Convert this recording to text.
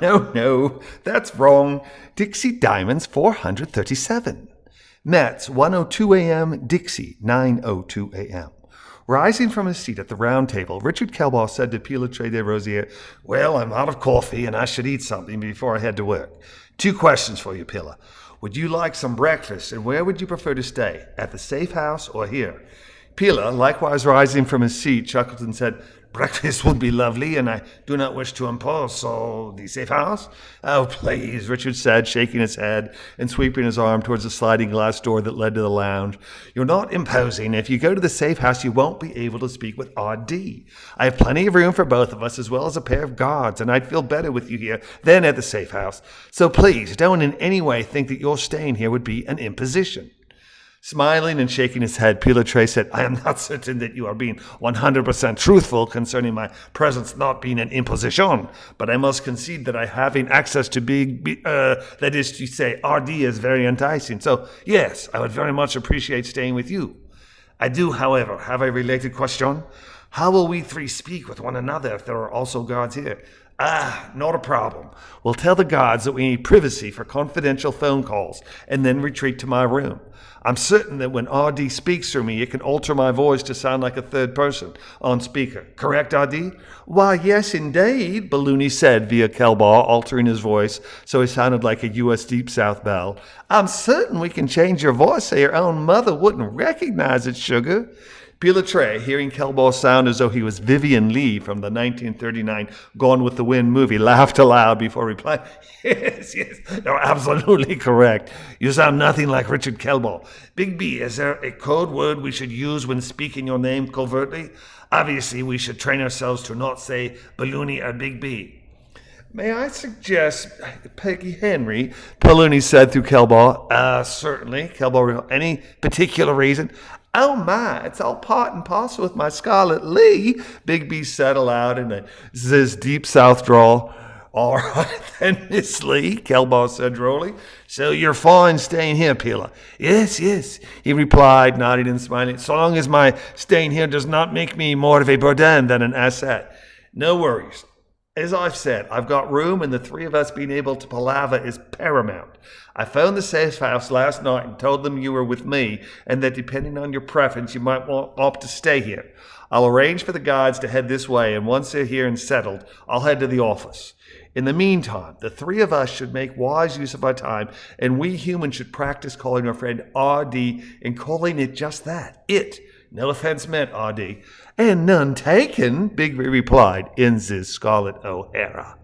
No, no, that's wrong. Dixie Diamonds 437. Mets 1:02 a.m. Dixie 9:02 a.m. Rising from his seat at the round table, Richard Kelbaugh said to Pilotre de Rosier, "Well, I'm out of coffee and I should eat something before I head to work. 2 questions for you, Pilla. Would you like some breakfast, and where would you prefer to stay, at the safe house or here?" Pilla, likewise rising from his seat, chuckled and said, "Breakfast would be lovely, and I do not wish to impose, so the safe house?" "Oh, please," Richard said, shaking his head and sweeping his arm towards the sliding glass door that led to the lounge. "You're not imposing. If you go to the safe house, you won't be able to speak with R.D. I have plenty of room for both of us, as well as a pair of guards, and I'd feel better with you here than at the safe house. So please, don't in any way think that your staying here would be an imposition." Smiling and shaking his head, Pilotre said, "I am not certain that you are being 100% truthful concerning my presence not being an imposition, but I must concede that having access to that is to say, RD is very enticing. So, yes, I would very much appreciate staying with you. I do, however, have a related question. How will we 3 speak with one another if there are also guards here?" "Ah, not a problem. We'll tell the guards that we need privacy for confidential phone calls and then retreat to my room. I'm certain that when RD speaks through me, it can alter my voice to sound like a third person on speaker. Correct, RD?" "Why, yes, indeed," Balloony said via Kelbaugh, altering his voice so he sounded like a U.S. Deep South belle. "I'm certain we can change your voice so your own mother wouldn't recognize it, sugar." Pilotre, hearing Kelbaugh sound as though he was Vivian Lee from the 1939 Gone with the Wind movie, laughed aloud before replying, Yes, you're absolutely correct. You sound nothing like Richard Kelbaugh. Big B, is there a code word we should use when speaking your name covertly? Obviously, we should train ourselves to not say Balloony or Big B." "May I suggest Peggy Henry?" Balloony said through Kelbaugh. Certainly. Kelbaugh, any particular reason?" "Oh my, it's all part and parcel with my Scarlet Lee," Big B said aloud in his deep South drawl. "All right then, Miss Lee," Kelbaugh said drolly. "So you're fine staying here, Pilla?" Yes, he replied, nodding and smiling, "so long as my staying here does not make me more of a burden than an asset." "No worries. As I've said, I've got room, and the 3 of us being able to palaver is paramount. I phoned the safe house last night and told them you were with me, and that depending on your preference, you might opt to stay here. I'll arrange for the guards to head this way, and once they're here and settled, I'll head to the office. In the meantime, the 3 of us should make wise use of our time, and we humans should practice calling our friend RD and calling it just that, it. No offense meant, RD. "And none taken," Bigby replied in his Scarlet O'Hara.